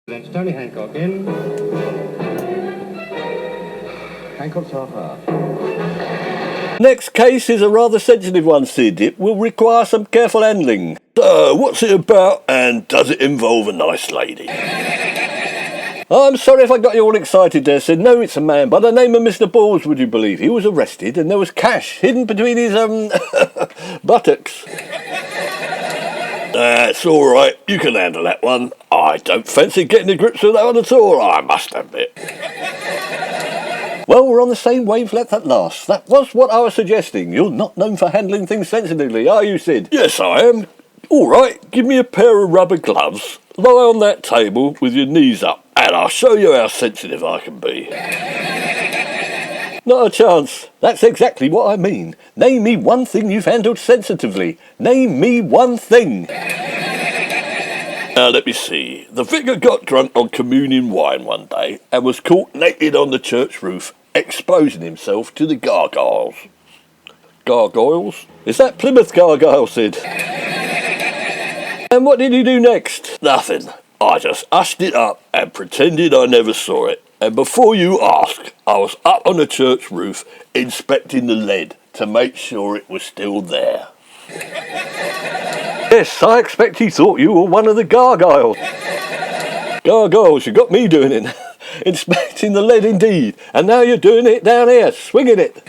That's Tony Hancock in. Hancock's half-hour. Next case is a rather sensitive one, Sid. It will require some careful handling. So, what's it about, and does it involve a nice lady? I'm sorry if I got you all excited there, Sid. No, it's a man by the name of Mr. Balls, would you believe? He was arrested and there was cash hidden between his, buttocks. That's all right. You can handle that one. I don't fancy getting to grips with that one at all, I must admit. Well, we're on the same wavelength at last. That was what I was suggesting. You're not known for handling things sensitively, are you, Sid? Yes, I am. All right, give me a pair of rubber gloves. Lie on that table with your knees up, and I'll show you how sensitive I can be. Not a chance. That's exactly what I mean. Name me one thing you've handled sensitively. Name me one thing. Now, let me see. The vicar got drunk on communion wine one day and was caught naked on the church roof, exposing himself to the gargoyles. Gargoyles? Is that Plymouth gargoyle, Sid? And what did he do next? Nothing. I just hushed it up and pretended I never saw it. And before you ask, I was up on the church roof inspecting the lead to make sure it was still there. Yes, I expect he thought you were one of the gargoyles. Gargoyles, you got me doing it. Inspecting the lead indeed. And now you're doing it down here, swinging it.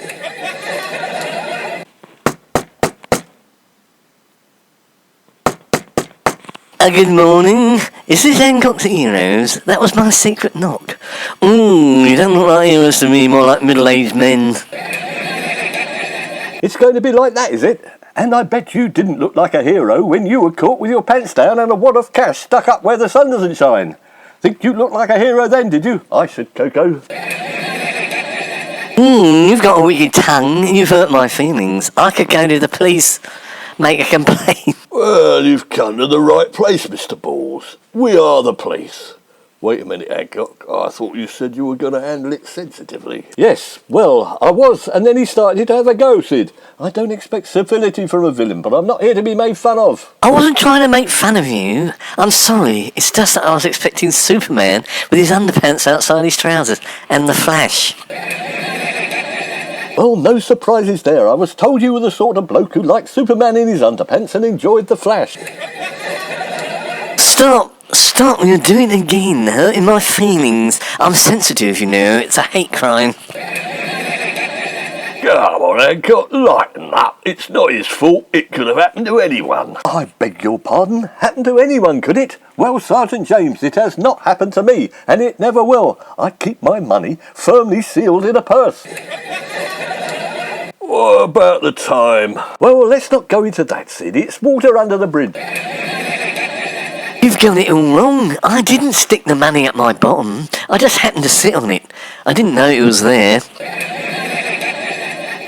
Good morning. Is this Hancock's Heroes? That was my secret knock. Ooh, you don't look like heroes to me, more like middle-aged men. It's going to be like that, is it? And I bet you didn't look like a hero when you were caught with your pants down and a wad of cash stuck up where the sun doesn't shine. Think you looked like a hero then, did you? I should, Coco. You've got a wicked tongue. You've hurt my feelings. I could go to the police, make a complaint. Well, you've come to the right place, Mr. Balls. We are the police. Wait a minute, Hancock. I thought you said you were going to handle it sensitively. Yes, well, I was, and then he started to have a go, Sid. I don't expect civility from a villain, but I'm not here to be made fun of. I wasn't trying to make fun of you. I'm sorry. It's just that I was expecting Superman with his underpants outside his trousers and the Flash. Well, no surprises there. I was told you were the sort of bloke who liked Superman in his underpants and enjoyed the Flash. Stop, you're doing it again, hurting my feelings. I'm sensitive, you know, it's a hate crime. Come on, Hancock, lighten up. It's not his fault. It could have happened to anyone. I beg your pardon? Happened to anyone, could it? Well, Sergeant James, it has not happened to me, and it never will. I keep my money firmly sealed in a purse. What about the time? Well, let's not go into that, Sid. It's water under the bridge. You've got it all wrong. I didn't stick the money at my bottom. I just happened to sit on it. I didn't know it was there.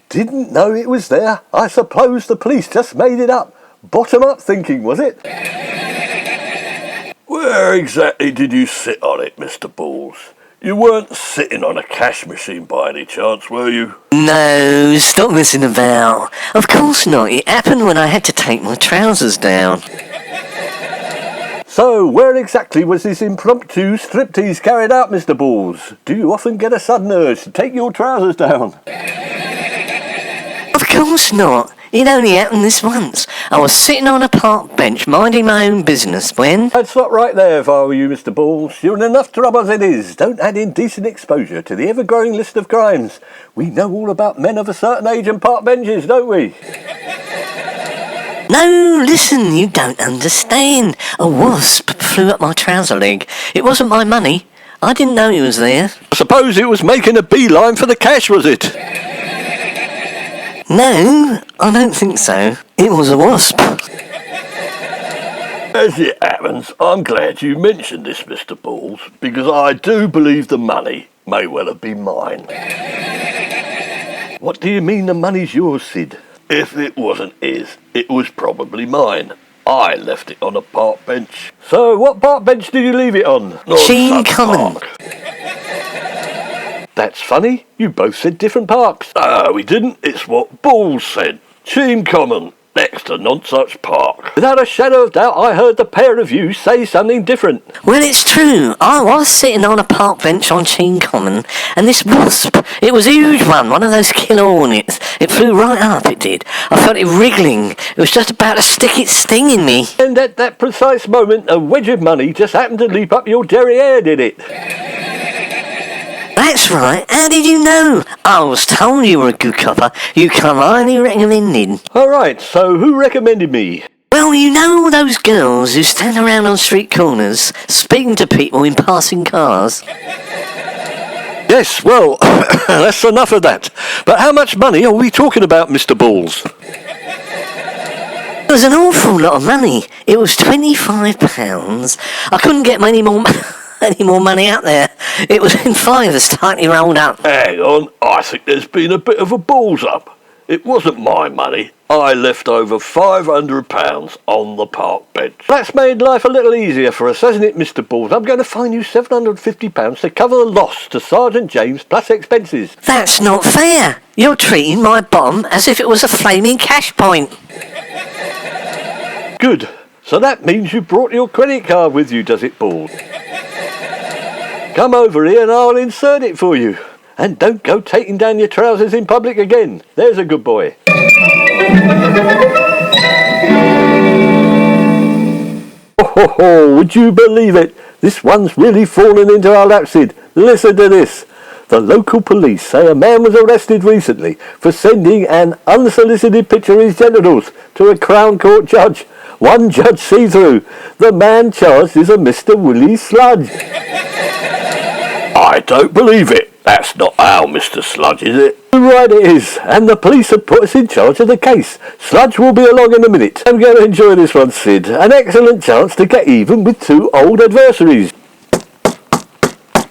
Didn't know it was there? I suppose the police just made it up. Bottom up thinking, was it? Where exactly did you sit on it, Mr. Balls? You weren't sitting on a cash machine by any chance, were you? No, stop messing about. Of course not. It happened when I had to take my trousers down. So, where exactly was this impromptu striptease carried out, Mr. Balls? Do you often get a sudden urge to take your trousers down? Of course not. It only happened this once. I was sitting on a park bench minding my own business when... That's not right there if I were you, Mr. Balls. You're in enough trouble as it is. Don't add indecent exposure to the ever-growing list of crimes. We know all about men of a certain age and park benches, don't we? No, listen, you don't understand. A wasp flew up my trouser leg. It wasn't my money. I didn't know it was there. I suppose it was making a beeline for the cash, was it? No, I don't think so. It was a wasp. As it happens, I'm glad you mentioned this, Mr. Balls, because I do believe the money may well have been mine. What do you mean the money's yours, Sid? If it wasn't his, it was probably mine. I left it on a park bench. So, what park bench did you leave it on? Sheen Common. That's funny. You both said different parks. No, we didn't. It's what Balls said. Cheam Common. next to Nonsuch Park. Without a shadow of doubt, I heard the pair of you say something different. Well, it's true. I was sitting on a park bench on Sheen Common, and this wasp, it was a huge one of those killer hornets. It flew right up, it did. I felt it wriggling. It was just about to stick its sting in me. And at that precise moment, a wedge of money just happened to leap up your derriere, did it? That's right. How did you know? I was told you were a good copper. You come highly recommended. All right, so who recommended me? Well, you know all those girls who stand around on street corners, speaking to people in passing cars? Yes, well, that's enough of that. But how much money are we talking about, Mr. Balls? It was an awful lot of money. It was £25. I couldn't get any more money out there. It was in fivers tightly rolled up. Hang on, I think there's been a bit of a balls up. It wasn't my money. I left over £500 on the park bench. That's made life a little easier for us, hasn't it, Mr. Balls? I'm going to fine you £750 to cover the loss to Sergeant James plus expenses. That's not fair. You're treating my bomb as if it was a flaming cash point. Good. So that means you brought your credit card with you, does it, Balls? Come over here and I'll insert it for you. And don't go taking down your trousers in public again. There's a good boy. Oh, would you believe it? This one's really fallen into our lap, Sid. Listen to this. The local police say a man was arrested recently for sending an unsolicited picture of his genitals to a Crown Court judge. One judge see-through. The man charged is a Mr. Willie Sludge. I don't believe it. That's not our Mr. Sludge, is it? Right it is, and the police have put us in charge of the case. Sludge will be along in a minute. I'm going to enjoy this one, Sid. An excellent chance to get even with two old adversaries.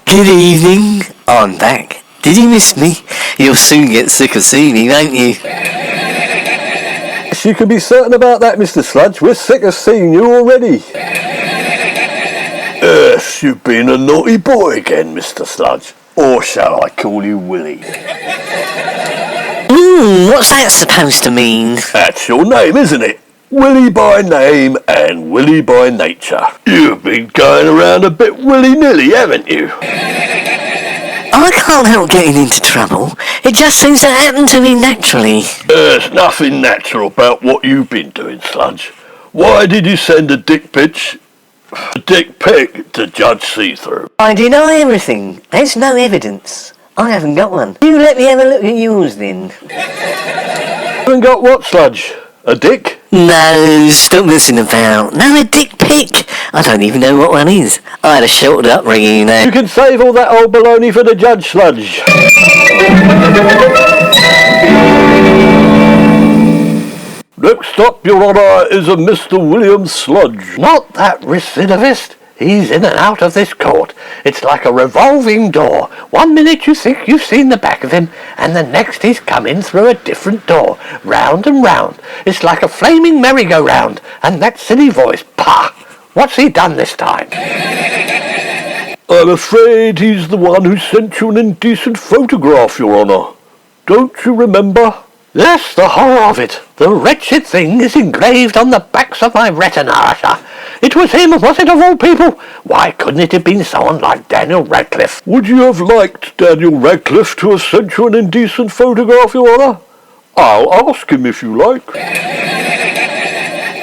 Good evening. I'm back. Did you miss me? You'll soon get sick of seeing me, won't you? Yes, you can be certain about that, Mr. Sludge. We're sick of seeing you already. Yes, you've been a naughty boy again, Mr. Sludge. Or shall I call you Willie? What's that supposed to mean? That's your name, isn't it? Willie by name and Willie by nature. You've been going around a bit willy-nilly, haven't you? I can't help getting into trouble. It just seems to happen to me naturally. There's nothing natural about what you've been doing, Sludge. Why did you send a dick pic to Judge See-Through? I deny everything. There's no evidence. I haven't got one. You let me have a look at yours then. Haven't got what, Sludge? A dick? No, stop messing about. No, a dick pic. I don't even know what one is. I had a sheltered upbringing, you know. You can save all that old baloney for the judge, Sludge. Next stop, Your Honour, is a Mr. William Sludge. Not that recidivist. He's in and out of this court. It's like a revolving door. 1 minute you think you've seen the back of him, and the next he's come in through a different door, round and round. It's like a flaming merry-go-round, and that silly voice, pah! What's he done this time? I'm afraid he's the one who sent you an indecent photograph, Your Honour. Don't you remember? Yes, the horror of it. The wretched thing is engraved on the backs of my retina. It was him, was it, of all people? Why couldn't it have been someone like Daniel Radcliffe? Would you have liked Daniel Radcliffe to have sent you an indecent photograph, Your Honour? I'll ask him if you like.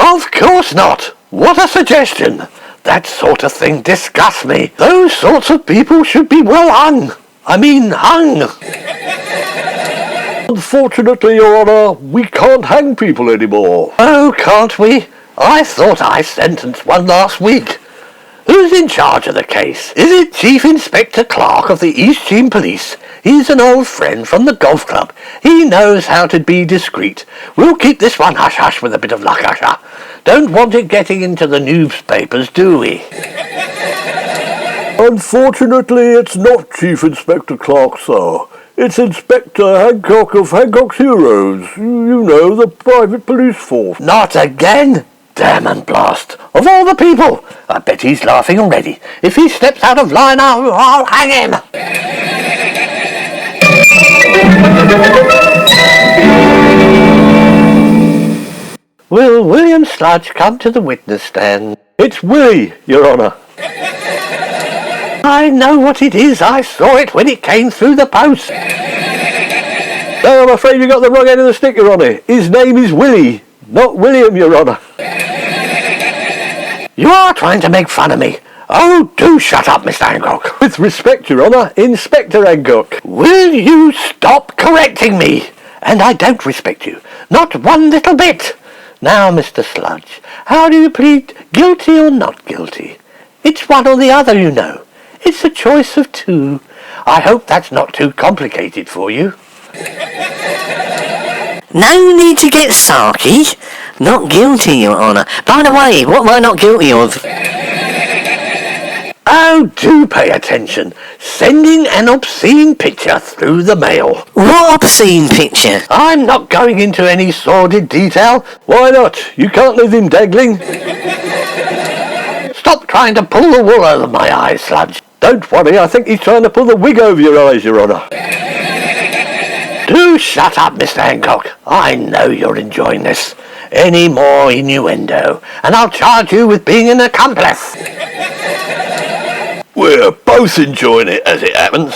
Of course not. What a suggestion. That sort of thing disgusts me. Those sorts of people should be well hung. hung. Unfortunately, Your Honour, we can't hang people anymore. Oh, can't we? I thought I sentenced one last week. Who's in charge of the case? Is it Chief Inspector Clark of the East Sheen Police? He's an old friend from the golf club. He knows how to be discreet. We'll keep this one hush-hush with a bit of luck, Usher. Don't want it getting into the newspapers, do we? Unfortunately, it's not Chief Inspector Clark, sir. It's Inspector Hancock of Hancock's Heroes. You know, the private police force. Not again? Damn and blast. Of all the people, I bet he's laughing already. If he steps out of line, I'll hang him. Will William Sludge come to the witness stand? It's Willie, Your Honour. I know what it is. I saw it when it came through the post. No, I'm afraid you got the wrong end of the stick, Your Honour. His name is Willie, not William, Your Honour. You are trying to make fun of me. Oh, do shut up, Mr. Hancock. With respect, Your Honour, Inspector Hancock. Will you stop correcting me? And I don't respect you. Not one little bit. Now, Mr. Sludge, how do you plead, guilty or not guilty? It's one or the other, you know. It's a choice of two. I hope that's not too complicated for you. No need to get sarky. Not guilty, Your Honour. By the way, what am I not guilty of? Oh, do pay attention. Sending an obscene picture through the mail. What obscene picture? I'm not going into any sordid detail. Why not? You can't leave him dangling. Stop trying to pull the wool over my eyes, Sludge. Don't worry, I think he's trying to pull the wig over your eyes, Your Honour. Do shut up, Mr. Hancock. I know you're enjoying this. Any more innuendo, and I'll charge you with being an accomplice. We're both enjoying it, as it happens.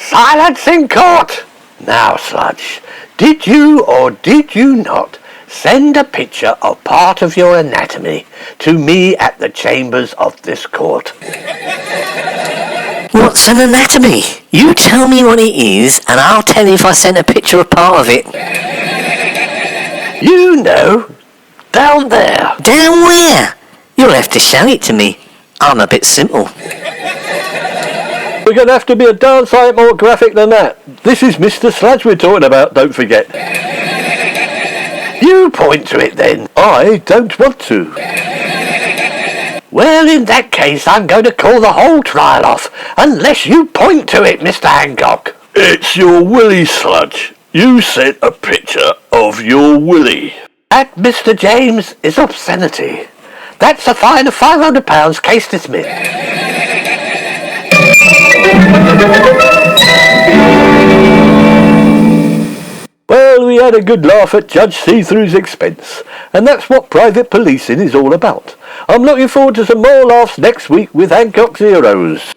Silence in court! Now, Sludge, did you or did you not send a picture of part of your anatomy to me at the chambers of this court? What's an anatomy? You tell me what it is, and I'll tell you if I sent a picture of part of it. You know, down there. Down where? You'll have to show it to me. I'm a bit simple. We're going to have to be a darn sight more graphic than that. This is Mr. Sludge we're talking about, don't forget. You point to it then. I don't want to. Well, in that case, I'm going to call the whole trial off, unless you point to it, Mr. Hancock. It's your Willie, Sludge. You sent a picture of your Willie. That, Mr. James, is obscenity. That's a fine of £500, case dismissed. Well, we had a good laugh at Judge See-Through's expense, and that's what private policing is all about. I'm looking forward to some more laughs next week with Hancock's Heroes.